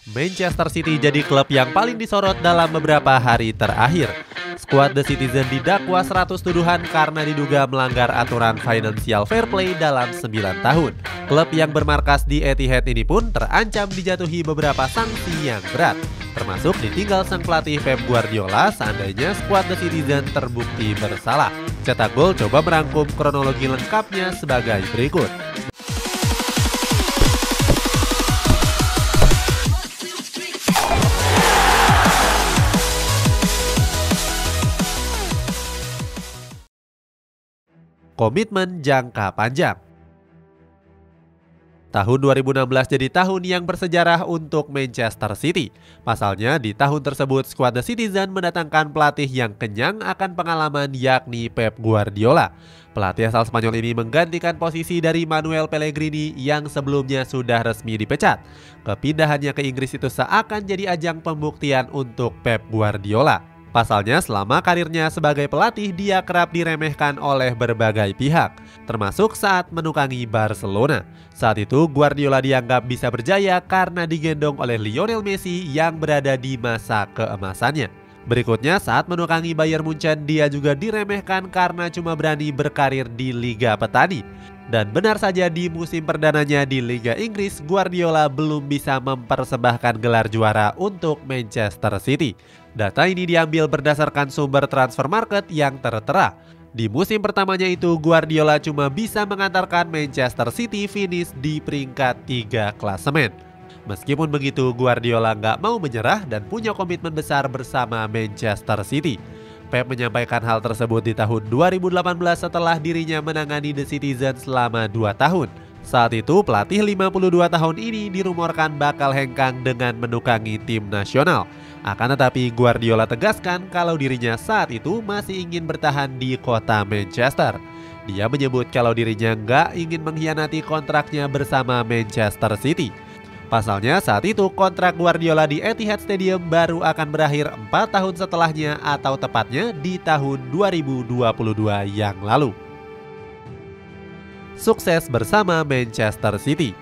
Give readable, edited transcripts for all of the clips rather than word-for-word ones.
Manchester City jadi klub yang paling disorot dalam beberapa hari terakhir. Skuad The Citizen didakwa 100 tuduhan karena diduga melanggar aturan financial fair play dalam 9 tahun. Klub yang bermarkas di Etihad ini pun terancam dijatuhi beberapa sanksi yang berat, termasuk ditinggal sang pelatih Pep Guardiola seandainya skuad The Citizen terbukti bersalah. Cetak Gol coba merangkum kronologi lengkapnya sebagai berikut. Komitmen jangka panjang. Tahun 2016 jadi tahun yang bersejarah untuk Manchester City. Pasalnya di tahun tersebut skuad The Citizen mendatangkan pelatih yang kenyang akan pengalaman yakni Pep Guardiola. Pelatih asal Spanyol ini menggantikan posisi dari Manuel Pellegrini yang sebelumnya sudah resmi dipecat. Kepindahannya ke Inggris itu seakan jadi ajang pembuktian untuk Pep Guardiola. Pasalnya selama karirnya sebagai pelatih dia kerap diremehkan oleh berbagai pihak, termasuk saat menukangi Barcelona. Saat itu Guardiola dianggap bisa berjaya karena digendong oleh Lionel Messi yang berada di masa keemasannya. Berikutnya saat menukangi Bayern Munchen dia juga diremehkan karena cuma berani berkarir di Liga Petani. Dan benar saja di musim perdananya di Liga Inggris, Guardiola belum bisa mempersembahkan gelar juara untuk Manchester City. Data ini diambil berdasarkan sumber transfer market yang tertera. Di musim pertamanya itu, Guardiola cuma bisa mengantarkan Manchester City finish di peringkat 3 klasemen. Meskipun begitu, Guardiola nggak mau menyerah dan punya komitmen besar bersama Manchester City. Pep menyampaikan hal tersebut di tahun 2018 setelah dirinya menangani The Citizen selama 2 tahun. Saat itu pelatih 52 tahun ini dirumorkan bakal hengkang dengan menukangi tim nasional. Akan tetapi Guardiola tegaskan kalau dirinya saat itu masih ingin bertahan di kota Manchester. Dia menyebut kalau dirinya nggak ingin mengkhianati kontraknya bersama Manchester City. Pasalnya saat itu kontrak Guardiola di Etihad Stadium baru akan berakhir 4 tahun setelahnya atau tepatnya di tahun 2022 yang lalu. Sukses bersama Manchester City.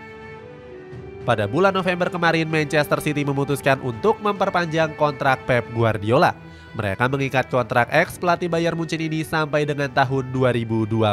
Pada bulan November kemarin Manchester City memutuskan untuk memperpanjang kontrak Pep Guardiola. Mereka mengikat kontrak ex pelatih Bayern Munchen ini sampai dengan tahun 2025.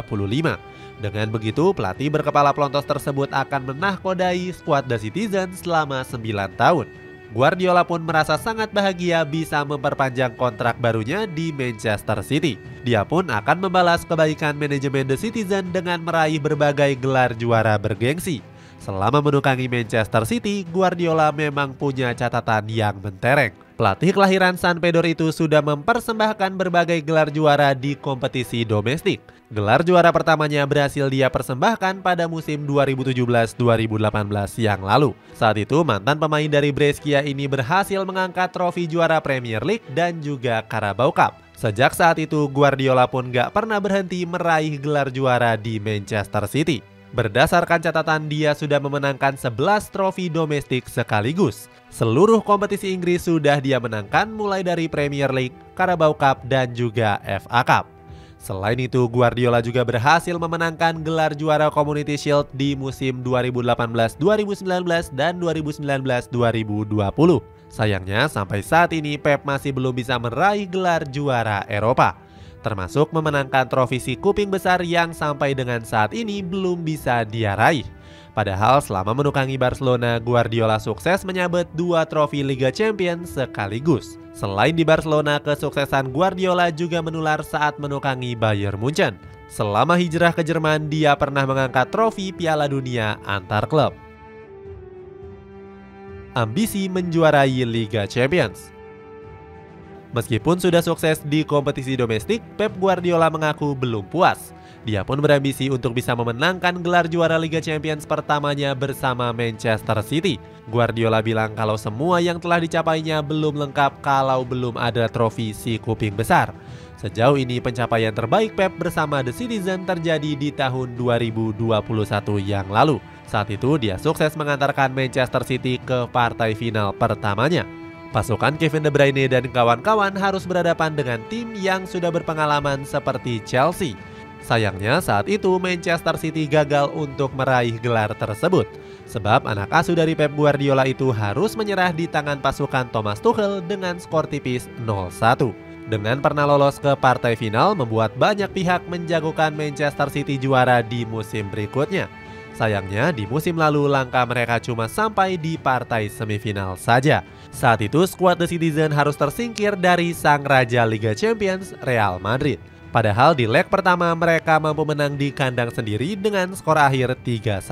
Dengan begitu, pelatih berkepala pelontos tersebut akan menahkodai skuad The Citizen selama 9 tahun. Guardiola pun merasa sangat bahagia bisa memperpanjang kontrak barunya di Manchester City. Dia pun akan membalas kebaikan manajemen The Citizen dengan meraih berbagai gelar juara bergengsi. Selama menukangi Manchester City, Guardiola memang punya catatan yang mentereng. Pelatih kelahiran San Pedro itu sudah mempersembahkan berbagai gelar juara di kompetisi domestik. Gelar juara pertamanya berhasil dia persembahkan pada musim 2017-2018 yang lalu. Saat itu mantan pemain dari Brescia ini berhasil mengangkat trofi juara Premier League dan juga Carabao Cup. Sejak saat itu Guardiola pun gak pernah berhenti meraih gelar juara di Manchester City. Berdasarkan catatan dia sudah memenangkan 11 trofi domestik sekaligus. Seluruh kompetisi Inggris sudah dia menangkan mulai dari Premier League, Carabao Cup dan juga FA Cup. Selain itu Guardiola juga berhasil memenangkan gelar juara Community Shield di musim 2018-2019 dan 2019-2020. Sayangnya sampai saat ini Pep masih belum bisa meraih gelar juara Eropa, termasuk memenangkan trofi si kuping besar yang sampai dengan saat ini belum bisa dia raih. Padahal selama menukangi Barcelona, Guardiola sukses menyabet 2 trofi Liga Champions sekaligus. Selain di Barcelona, kesuksesan Guardiola juga menular saat menukangi Bayern Munchen. Selama hijrah ke Jerman, dia pernah mengangkat trofi Piala Dunia antar klub. Ambisi menjuarai Liga Champions. Meskipun sudah sukses di kompetisi domestik, Pep Guardiola mengaku belum puas. Dia pun berambisi untuk bisa memenangkan gelar juara Liga Champions pertamanya bersama Manchester City. Guardiola bilang kalau semua yang telah dicapainya belum lengkap kalau belum ada trofi si kuping besar. Sejauh ini pencapaian terbaik Pep bersama The Citizen terjadi di tahun 2021 yang lalu. Saat itu dia sukses mengantarkan Manchester City ke partai final pertamanya. Pasukan Kevin De Bruyne dan kawan-kawan harus berhadapan dengan tim yang sudah berpengalaman seperti Chelsea. Sayangnya saat itu Manchester City gagal untuk meraih gelar tersebut. Sebab anak asuh dari Pep Guardiola itu harus menyerah di tangan pasukan Thomas Tuchel dengan skor tipis 0-1. Dengan pernah lolos ke partai final membuat banyak pihak menjagokan Manchester City juara di musim berikutnya. Sayangnya di musim lalu langkah mereka cuma sampai di partai semifinal saja. Saat itu skuad The Citizen harus tersingkir dari sang raja Liga Champions Real Madrid. Padahal di leg pertama mereka mampu menang di kandang sendiri dengan skor akhir 3-1.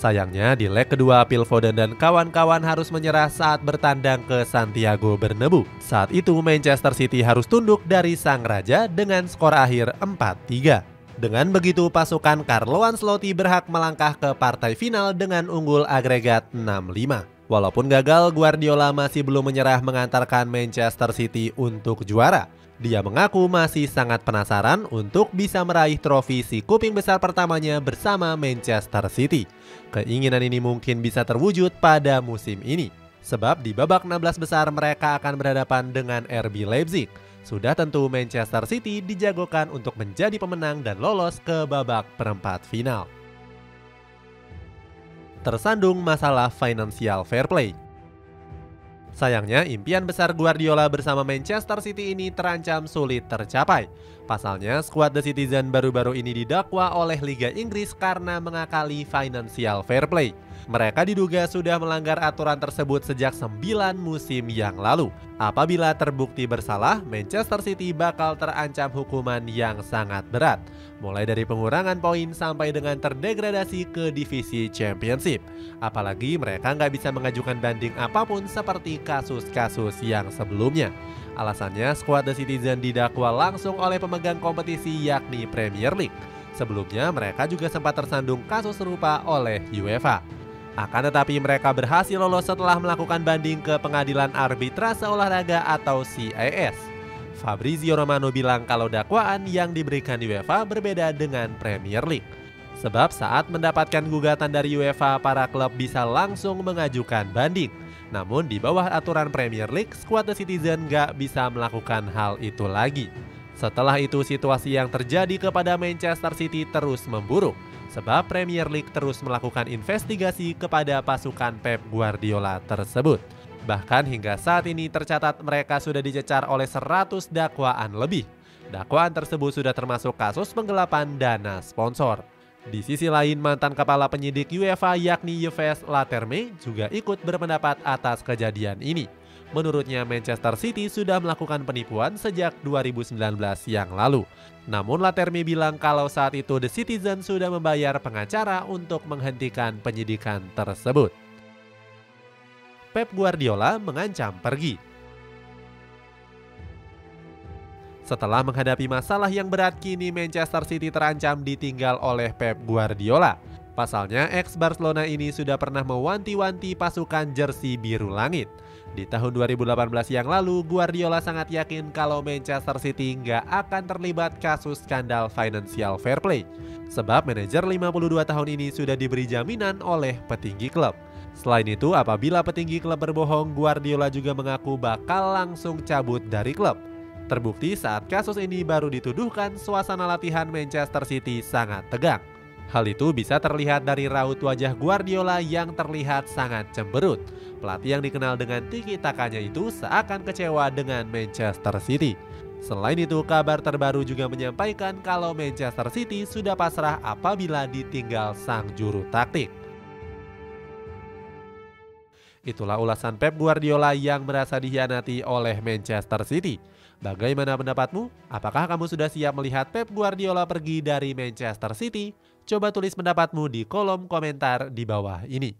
Sayangnya di leg kedua Phil Foden dan kawan-kawan harus menyerah saat bertandang ke Santiago Bernabeu. Saat itu Manchester City harus tunduk dari sang raja dengan skor akhir 4-3. Dengan begitu pasukan Carlo Ancelotti berhak melangkah ke partai final dengan unggul agregat 6-5. Walaupun gagal, Guardiola masih belum menyerah mengantarkan Manchester City untuk juara. Dia mengaku masih sangat penasaran untuk bisa meraih trofi si kuping besar pertamanya bersama Manchester City. Keinginan ini mungkin bisa terwujud pada musim ini. Sebab di babak 16 besar mereka akan berhadapan dengan RB Leipzig. Sudah tentu Manchester City dijagokan untuk menjadi pemenang dan lolos ke babak perempat final. Tersandung masalah financial fair play. Sayangnya, impian besar Guardiola bersama Manchester City ini terancam sulit tercapai. Pasalnya, skuad The Citizen baru-baru ini didakwa oleh Liga Inggris karena mengakali financial fair play. Mereka diduga sudah melanggar aturan tersebut sejak 9 musim yang lalu. Apabila terbukti bersalah, Manchester City bakal terancam hukuman yang sangat berat, mulai dari pengurangan poin sampai dengan terdegradasi ke divisi Championship. Apalagi mereka nggak bisa mengajukan banding apapun seperti kasus-kasus yang sebelumnya. Alasannya, skuad The Citizen didakwa langsung oleh pemegang kompetisi yakni Premier League. Sebelumnya mereka juga sempat tersandung kasus serupa oleh UEFA. Akan tetapi mereka berhasil lolos setelah melakukan banding ke Pengadilan Arbitrase Olahraga atau CAS. Fabrizio Romano bilang kalau dakwaan yang diberikan UEFA berbeda dengan Premier League. Sebab saat mendapatkan gugatan dari UEFA, para klub bisa langsung mengajukan banding. Namun di bawah aturan Premier League, skuad The Citizen nggak bisa melakukan hal itu lagi. Setelah itu situasi yang terjadi kepada Manchester City terus memburuk. Sebab Premier League terus melakukan investigasi kepada pasukan Pep Guardiola tersebut. Bahkan hingga saat ini tercatat mereka sudah dicecar oleh 100 dakwaan lebih. Dakwaan tersebut sudah termasuk kasus penggelapan dana sponsor. Di sisi lain, mantan kepala penyidik UEFA yakni Yves Leterme juga ikut berpendapat atas kejadian ini. Menurutnya Manchester City sudah melakukan penipuan sejak 2019 yang lalu. Namun Leterme bilang kalau saat itu The Citizen sudah membayar pengacara untuk menghentikan penyidikan tersebut. Pep Guardiola mengancam pergi. Setelah menghadapi masalah yang berat, kini Manchester City terancam ditinggal oleh Pep Guardiola. Pasalnya, ex-Barcelona ini sudah pernah mewanti-wanti pasukan jersey biru langit. Di tahun 2018 yang lalu, Guardiola sangat yakin kalau Manchester City nggak akan terlibat kasus skandal financial fair play. Sebab manajer 52 tahun ini sudah diberi jaminan oleh petinggi klub. Selain itu, apabila petinggi klub berbohong, Guardiola juga mengaku bakal langsung cabut dari klub. Terbukti saat kasus ini baru dituduhkan, suasana latihan Manchester City sangat tegang. Hal itu bisa terlihat dari raut wajah Guardiola yang terlihat sangat cemberut. Pelatih yang dikenal dengan tiki-takanya itu seakan kecewa dengan Manchester City. Selain itu, kabar terbaru juga menyampaikan kalau Manchester City sudah pasrah apabila ditinggal sang juru taktik. Itulah ulasan Pep Guardiola yang merasa dikhianati oleh Manchester City. Bagaimana pendapatmu? Apakah kamu sudah siap melihat Pep Guardiola pergi dari Manchester City? Coba tulis pendapatmu di kolom komentar di bawah ini.